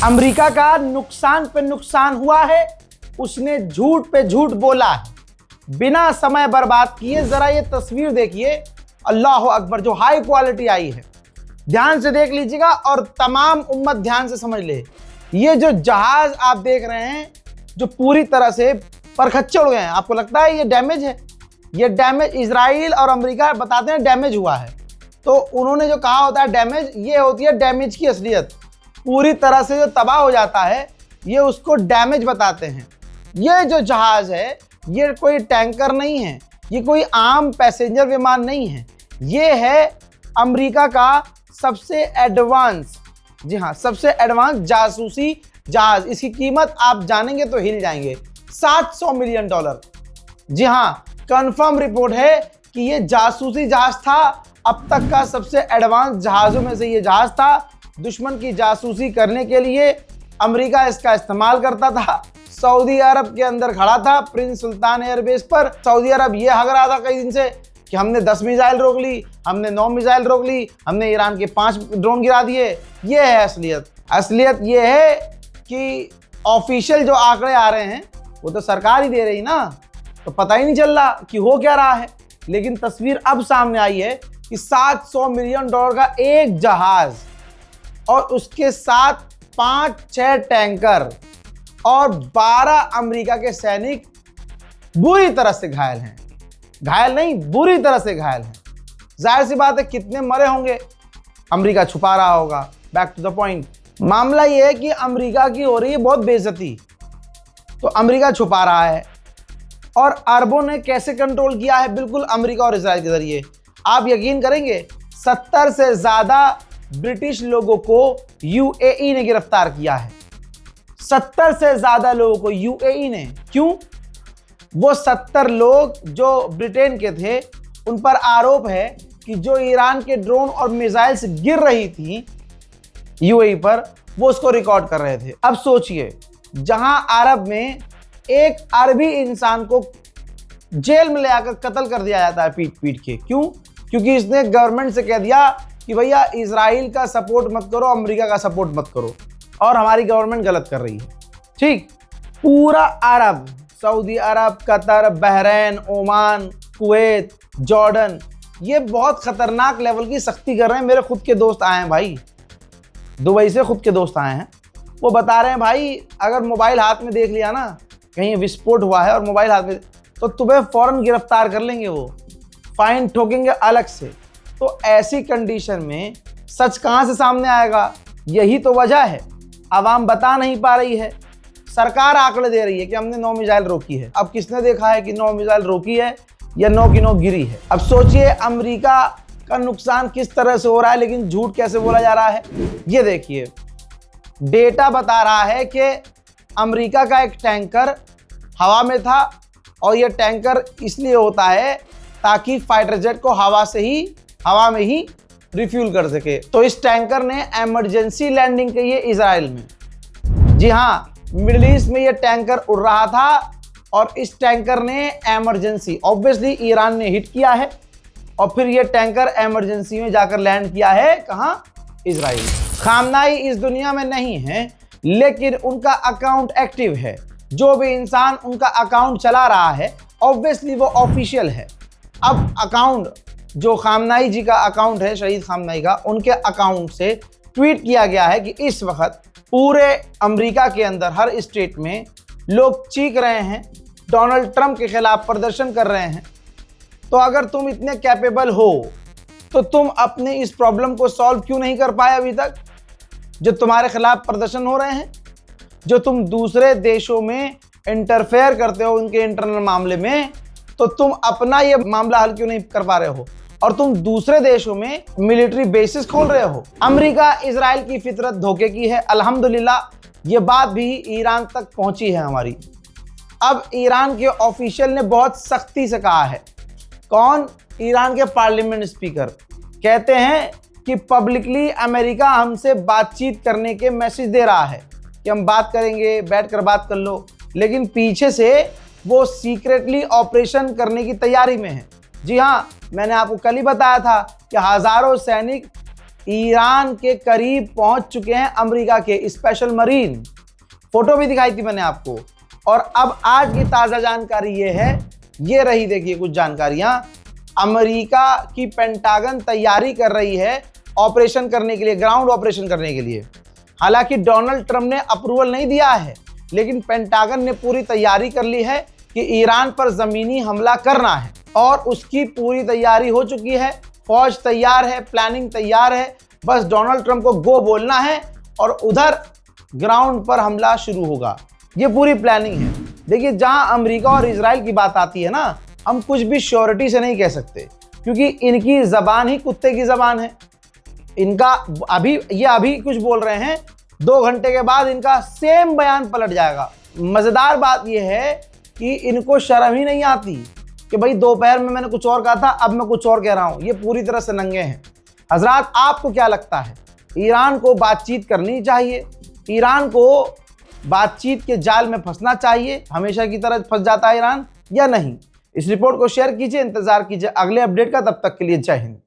America का नुकसान पे नुकसान हुआ है, उसने झूठ पे झूठ बोला है। बिना समय बर्बाद किए जरा ये तस्वीर देखिए, अल्लाह अकबर, जो हाई क्वालिटी आई है। ध्यान से देख लीजिएगा और तमाम उम्मत ध्यान से समझ ले। ये जो जहाज आप देख रहे हैं जो पूरी तरह से परखच्चे उड़ गए हैं, आपको लगता है ये डैमेज है? ये डैमेज इजराइल और अमेरिका बताते हैं डैमेज हुआ है, तो उन्होंने जो कहा होता है डैमेज, ये होती है डैमेज की असलियत। पूरी तरह से जो तबाह हो जाता है ये उसको डैमेज बताते हैं। ये जो जहाज है ये कोई टैंकर नहीं है, ये कोई आम पैसेंजर विमान नहीं है, ये है अमेरिका का सबसे एडवांस, जी हाँ, सबसे एडवांस जासूसी जहाज। इसकी कीमत आप जानेंगे तो हिल जाएंगे, $700 मिलियन। जी हाँ, कंफर्म रिपोर्ट है कि ये जासूसी जहाज था, अब तक का सबसे एडवांस जहाजों में से ये जहाज था। दुश्मन की जासूसी करने के लिए अमेरिका इसका इस्तेमाल करता था। सऊदी अरब के अंदर खड़ा था प्रिंस सुल्तान एयरबेस पर। सऊदी अरब ये हग रहा था कई दिन से कि हमने 10 मिसाइल रोक ली, हमने 9 मिसाइल रोक ली, हमने ईरान के 5 ड्रोन गिरा दिए। ये है असलियत। असलियत ये है कि ऑफिशियल जो आंकड़े आ रहे हैं वो तो सरकार ही दे रही ना, तो पता ही नहीं चल रहा कि हो क्या रहा है। लेकिन तस्वीर अब सामने आई है कि $700 मिलियन का एक जहाज और उसके साथ 5-6 टैंकर और 12 अमेरिका के सैनिक बुरी तरह से घायल हैं। घायल नहीं, बुरी तरह से घायल हैं। जाहिर सी बात है कितने मरे होंगे, अमेरिका छुपा रहा होगा। बैक टू द पॉइंट, मामला यह है कि अमेरिका की हो रही है बहुत बेइज्जती, तो अमेरिका छुपा रहा है। और अरबों ने कैसे कंट्रोल किया है? बिल्कुल अमेरिका और इजराइल के जरिए। आप यकीन करेंगे 70 से ज्यादा ब्रिटिश लोगों को यूएई ने गिरफ्तार किया है। 70 से ज्यादा लोगों को यूएई ने। क्यों? वो 70 लोग जो ब्रिटेन के थे, उन पर आरोप है कि जो ईरान के ड्रोन और मिसाइल से गिर रही थी यूएई पर, वो उसको रिकॉर्ड कर रहे थे। अब सोचिए, जहां अरब में एक अरबी इंसान को जेल में ले आकर कत्ल कर दिया जाता है पीट पीट के। क्यों? क्योंकि इसने गवर्नमेंट से कह दिया कि भैया इजराइल का सपोर्ट मत करो, अमेरिका का सपोर्ट मत करो, और हमारी गवर्नमेंट गलत कर रही है। ठीक, पूरा Arab, Saudi Arab, Qatar, Bahrain, Oman, Kuwait, Jordan, ये बहुत खतरनाक लेवल की सख्ती कर रहे हैं। मेरे खुद के दोस्त आए हैं भाई, दुबई से खुद के दोस्त आए हैं, वो बता रहे हैं भाई अगर मोबाइल हाथ में देख लिया ना, कहीं विस्फोट हुआ है और मोबाइल हाथ में, तो तुम्हें फौरन गिरफ्तार कर लेंगे, वो फाइन ठोकेंगे अलग से। तो ऐसी कंडीशन में सच कहां से सामने आएगा? यही तो वजह है, आवाम बता नहीं पा रही है। सरकार आंकड़े दे रही है कि हमने 9 मिसाइल रोकी है। अब किसने देखा है कि 9 मिसाइल रोकी है या 9 की 9 गिरी है? अब सोचिए अमेरिका का नुकसान किस तरह से हो रहा है, लेकिन झूठ कैसे बोला जा रहा है। ये देखिए, डेटा बता रहा है कि अमेरिका का एक टैंकर हवा में था, और यह टैंकर इसलिए होता है ताकि फाइटर जेट को हवा में ही रिफ्यूल कर सके। तो इस टैंकर ने इमरजेंसी लैंडिंग की है इजराइल में। जी हाँ, मिडिल ईस्ट में यह टैंकर उड़ रहा था और इस टैंकर ने इमरजेंसी, ऑब्वियसली ईरान ने हिट किया है, और फिर यह टैंकर इमरजेंसी में जाकर लैंड किया है। कहाँ? इजराइल। खामनाई इस दुनिया में नहीं है, लेकिन उनका अकाउंट एक्टिव है। जो भी इंसान उनका अकाउंट चला रहा है, ऑब्वियसली वो ऑफिशियल है। अब अकाउंट जो खामनाई जी का अकाउंट है, शहीद खामनाई का, उनके अकाउंट से ट्वीट किया गया है कि इस वक्त पूरे अमेरिका के अंदर हर स्टेट में लोग चीख रहे हैं, डोनाल्ड ट्रंप के खिलाफ प्रदर्शन कर रहे हैं। तो अगर तुम इतने कैपेबल हो तो तुम अपने इस प्रॉब्लम को सॉल्व क्यों नहीं कर पाए अभी तक? जो तुम्हारे खिलाफ प्रदर्शन हो रहे हैं, जो तुम दूसरे देशों में इंटरफेयर करते हो उनके इंटरनल मामले में, तो तुम अपना ये मामला हल क्यों नहीं कर पा रहे हो? और तुम दूसरे देशों में मिलिट्री बेसिस खोल रहे हो। अमेरिका इजराइल की फितरत धोखे की है। अल्हम्दुलिल्लाह ये बात भी ईरान तक पहुंची है हमारी। अब ईरान के ऑफिशियल ने बहुत सख्ती से कहा है। कौन? ईरान के पार्लियामेंट स्पीकर कहते हैं कि पब्लिकली अमेरिका हमसे बातचीत करने के मैसेज दे रहा है कि हम बात करेंगे, बैठकर बात कर लो, लेकिन पीछे से वो सीक्रेटली ऑपरेशन करने की तैयारी में है। जी हाँ, मैंने आपको कल ही बताया था कि हजारों सैनिक ईरान के करीब पहुंच चुके हैं अमेरिका के स्पेशल मरीन। फोटो भी दिखाई थी मैंने आपको। और अब आज की ताजा जानकारी ये है, ये रही देखिए कुछ जानकारियां। अमेरिका की पेंटागन तैयारी कर रही है ऑपरेशन करने के लिए, ग्राउंड ऑपरेशन करने के लिए। हालांकि डोनाल्ड ट्रंप ने अप्रूवल नहीं दिया है, लेकिन पेंटागन ने पूरी तैयारी कर ली है कि ईरान पर जमीनी हमला करना है और उसकी पूरी तैयारी हो चुकी है। फौज तैयार है, प्लानिंग तैयार है, बस डोनाल्ड ट्रंप को गो बोलना है और उधर ग्राउंड पर हमला शुरू होगा। ये पूरी प्लानिंग है। देखिए, जहां अमेरिका और इजराइल की बात आती है ना, हम कुछ भी श्योरिटी से नहीं कह सकते, क्योंकि इनकी जबान ही कुत्ते की जबान है। इनका अभी कुछ बोल रहे हैं, 2 घंटे के बाद इनका सेम बयान पलट जाएगा। मजेदार बात यह है कि इनको शर्म ही नहीं आती कि भाई दोपहर में मैंने कुछ और कहा था, अब मैं कुछ और कह रहा हूं। ये पूरी तरह से नंगे हैं। हजरात, आपको क्या लगता है, ईरान को बातचीत करनी चाहिए? ईरान को बातचीत के जाल में फंसना चाहिए? हमेशा की तरह फंस जाता है ईरान या नहीं? इस रिपोर्ट को शेयर कीजिए, इंतजार कीजिए अगले अपडेट का। तब तक के लिए जय हिंद।